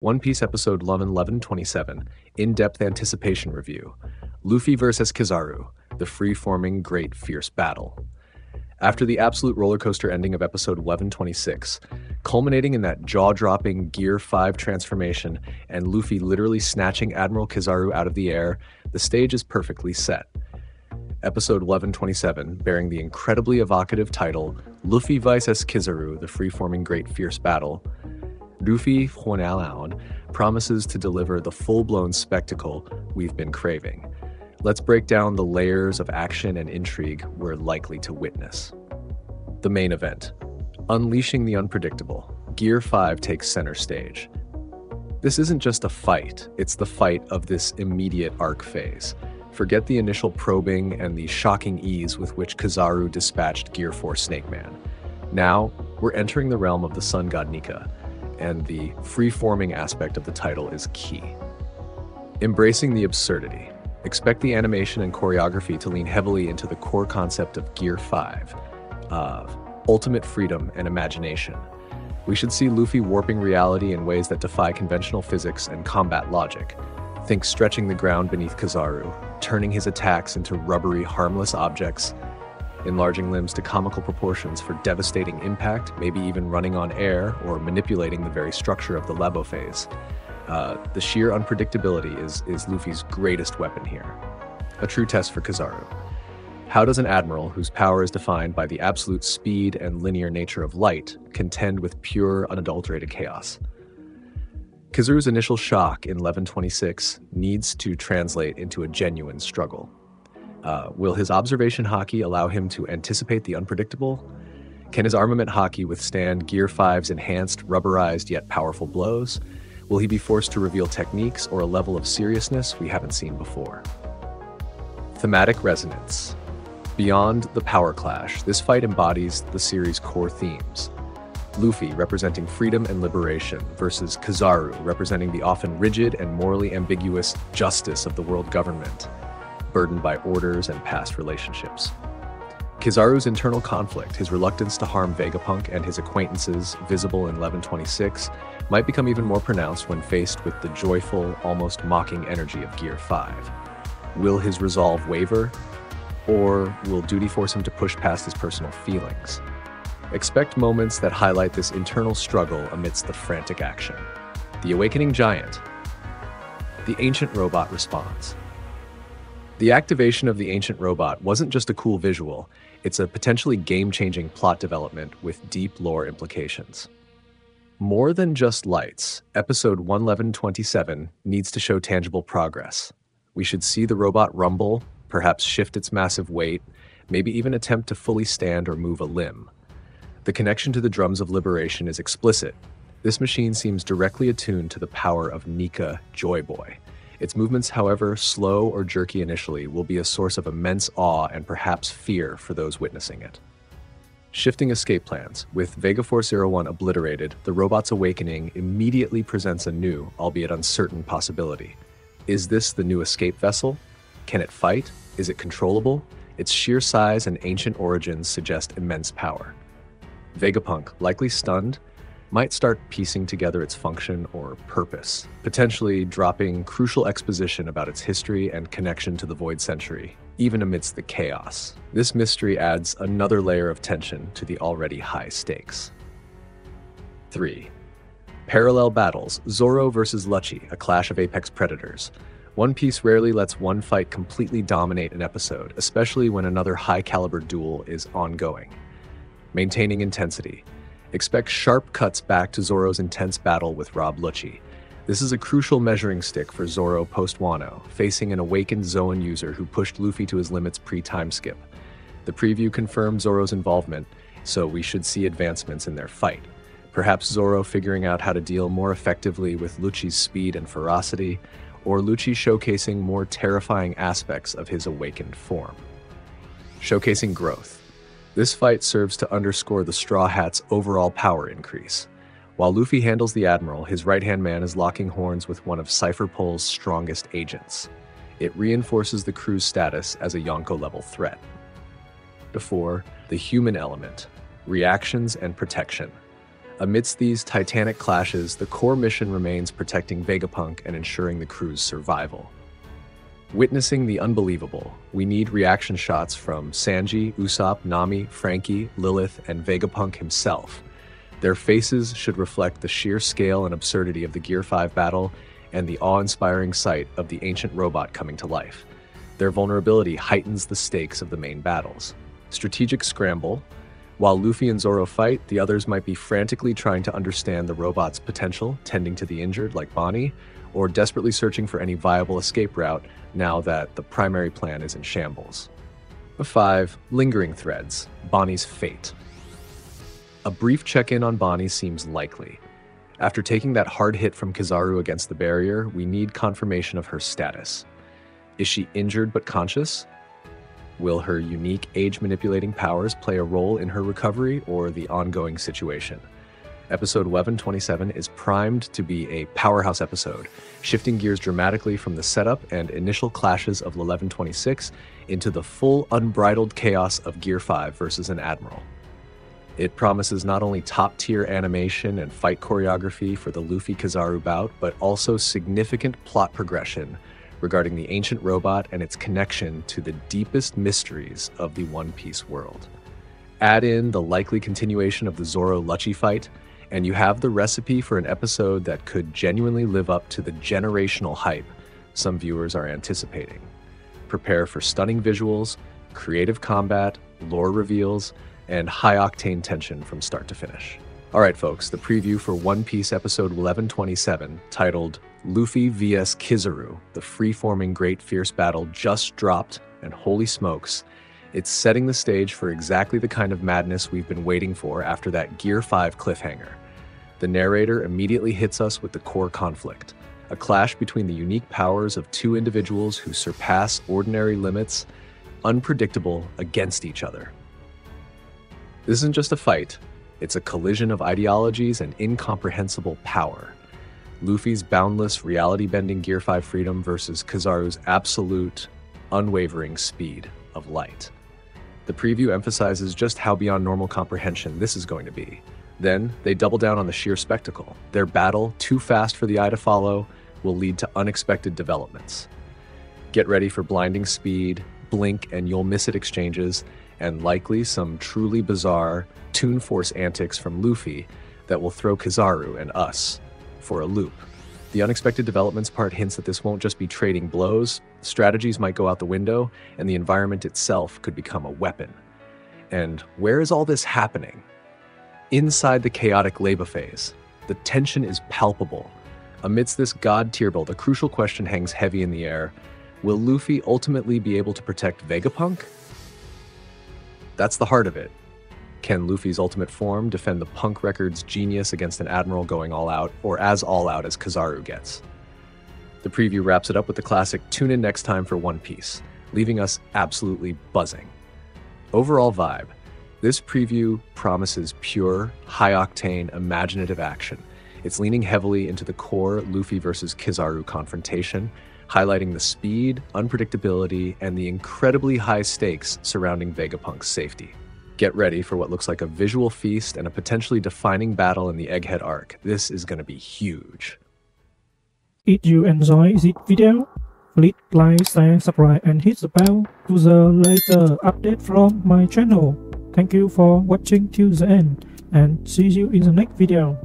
One Piece episode 1127, in-depth anticipation review. Luffy vs. Kizaru, the free-forming great fierce battle. After the absolute rollercoaster ending of episode 1126, culminating in that jaw-dropping Gear 5 transformation and Luffy literally snatching Admiral Kizaru out of the air, the stage is perfectly set. Episode 1127, bearing the incredibly evocative title, Luffy vs. Kizaru, the free-forming great fierce battle, Luffy Huanalaon promises to deliver the full-blown spectacle we've been craving. Let's break down the layers of action and intrigue we're likely to witness. The main event. Unleashing the unpredictable. Gear 5 takes center stage. This isn't just a fight, it's the fight of this immediate arc phase. Forget the initial probing and the shocking ease with which Kizaru dispatched Gear 4 Snake Man. Now, we're entering the realm of the Sun God Nika, and the free-forming aspect of the title is key. Embracing the absurdity. Expect the animation and choreography to lean heavily into the core concept of Gear 5, of ultimate freedom and imagination. We should see Luffy warping reality in ways that defy conventional physics and combat logic. Think stretching the ground beneath Kizaru, turning his attacks into rubbery, harmless objects, enlarging limbs to comical proportions for devastating impact, maybe even running on air or manipulating the very structure of the Labo phase. The sheer unpredictability is Luffy's greatest weapon here. A true test for Kizaru. How does an admiral, whose power is defined by the absolute speed and linear nature of light, contend with pure, unadulterated chaos? Kizaru's initial shock in 1126 needs to translate into a genuine struggle. Will his observation haki allow him to anticipate the unpredictable? Can his armament haki withstand Gear 5's enhanced, rubberized yet powerful blows? Will he be forced to reveal techniques or a level of seriousness we haven't seen before? Thematic resonance. Beyond the power clash, this fight embodies the series' core themes. Luffy representing freedom and liberation versus Kizaru representing the often rigid and morally ambiguous justice of the world government, burdened by orders and past relationships. Kizaru's internal conflict, his reluctance to harm Vegapunk and his acquaintances, visible in 1126, might become even more pronounced when faced with the joyful, almost mocking energy of Gear 5. Will his resolve waver, or will duty force him to push past his personal feelings? Expect moments that highlight this internal struggle amidst the frantic action. The Awakening Giant. The ancient robot responds. The activation of the ancient robot wasn't just a cool visual, it's a potentially game-changing plot development with deep lore implications. More than just lights, episode 1127 needs to show tangible progress. We should see the robot rumble, perhaps shift its massive weight, maybe even attempt to fully stand or move a limb. The connection to the drums of liberation is explicit. This machine seems directly attuned to the power of Nika Joy Boy. Its movements, however slow or jerky initially, will be a source of immense awe and perhaps fear for those witnessing it. Shifting escape plans. With Vega Force 01 obliterated, the robot's awakening immediately presents a new, albeit uncertain, possibility. Is this the new escape vessel? Can it fight? Is it controllable? Its sheer size and ancient origins suggest immense power. Vegapunk, likely stunned, might start piecing together its function or purpose, potentially dropping crucial exposition about its history and connection to the Void Century, even amidst the chaos. This mystery adds another layer of tension to the already high stakes. 3. Parallel battles. Zoro vs. Lucci, a clash of apex predators. One Piece rarely lets one fight completely dominate an episode, especially when another high-caliber duel is ongoing. Maintaining intensity. Expect sharp cuts back to Zoro's intense battle with Rob Lucci. This is a crucial measuring stick for Zoro post-Wano, facing an awakened Zoan user who pushed Luffy to his limits pre-time skip. The preview confirmed Zoro's involvement, so we should see advancements in their fight. Perhaps Zoro figuring out how to deal more effectively with Lucci's speed and ferocity, or Lucci showcasing more terrifying aspects of his awakened form. Showcasing growth. This fight serves to underscore the Straw Hat's overall power increase. While Luffy handles the Admiral, his right-hand man is locking horns with one of Cypher Pole's strongest agents. It reinforces the crew's status as a Yonko-level threat. 4. The human element. Reactions and protection. Amidst these titanic clashes, the core mission remains protecting Vegapunk and ensuring the crew's survival. Witnessing the unbelievable, we need reaction shots from Sanji, Usopp, Nami, Frankie, Lilith, and Vegapunk himself. Their faces should reflect the sheer scale and absurdity of the Gear 5 battle and the awe-inspiring sight of the ancient robot coming to life. Their vulnerability heightens the stakes of the main battles. Strategic scramble. While Luffy and Zoro fight, the others might be frantically trying to understand the robot's potential, tending to the injured like Bonnie, or desperately searching for any viable escape route now that the primary plan is in shambles. 5. Lingering threads. Bonnie's fate. A brief check-in on Bonnie seems likely. After taking that hard hit from Kizaru against the barrier, we need confirmation of her status. Is she injured but conscious? Will her unique age-manipulating powers play a role in her recovery or the ongoing situation? Episode 1127 is primed to be a powerhouse episode, shifting gears dramatically from the setup and initial clashes of 1126 into the full unbridled chaos of Gear 5 versus an Admiral. It promises not only top-tier animation and fight choreography for the Luffy-Kizaru bout, but also significant plot progression regarding the ancient robot and its connection to the deepest mysteries of the One Piece world. Add in the likely continuation of the Zoro-Lucci fight, and you have the recipe for an episode that could genuinely live up to the generational hype some viewers are anticipating. Prepare for stunning visuals, creative combat, lore reveals, and high-octane tension from start to finish. Alright folks, the preview for One Piece episode 1127, titled Luffy vs Kizaru, the free-forming great fierce battle, just dropped, and holy smokes, it's setting the stage for exactly the kind of madness we've been waiting for after that Gear 5 cliffhanger. The narrator immediately hits us with the core conflict, a clash between the unique powers of two individuals who surpass ordinary limits, unpredictable against each other. This isn't just a fight, it's a collision of ideologies and incomprehensible power. Luffy's boundless, reality-bending Gear 5 freedom versus Kizaru's absolute, unwavering speed of light. The preview emphasizes just how beyond normal comprehension this is going to be. Then, they double down on the sheer spectacle. Their battle, too fast for the eye to follow, will lead to unexpected developments. Get ready for blinding speed, blink and you'll miss it exchanges, and likely some truly bizarre Toon Force antics from Luffy that will throw Kizaru and us for a loop. The unexpected developments part hints that this won't just be trading blows, strategies might go out the window, and the environment itself could become a weapon. And where is all this happening? Inside the chaotic Leba phase. The tension is palpable. Amidst this god-tier build, a crucial question hangs heavy in the air. Will Luffy ultimately be able to protect Vegapunk? That's the heart of it. Can Luffy's ultimate form defend the Punk Record's genius against an Admiral going all out, or as all out as Kizaru gets? The preview wraps it up with the classic tune in next time for One Piece, leaving us absolutely buzzing. Overall vibe, this preview promises pure, high-octane, imaginative action. It's leaning heavily into the core Luffy versus Kizaru confrontation, highlighting the speed, unpredictability, and the incredibly high stakes surrounding Vegapunk's safety. Get ready for what looks like a visual feast and a potentially defining battle in the Egghead arc. This is going to be huge. If you enjoy this video, please like, share, subscribe, and hit the bell to the later update from my channel. Thank you for watching till the end, and see you in the next video.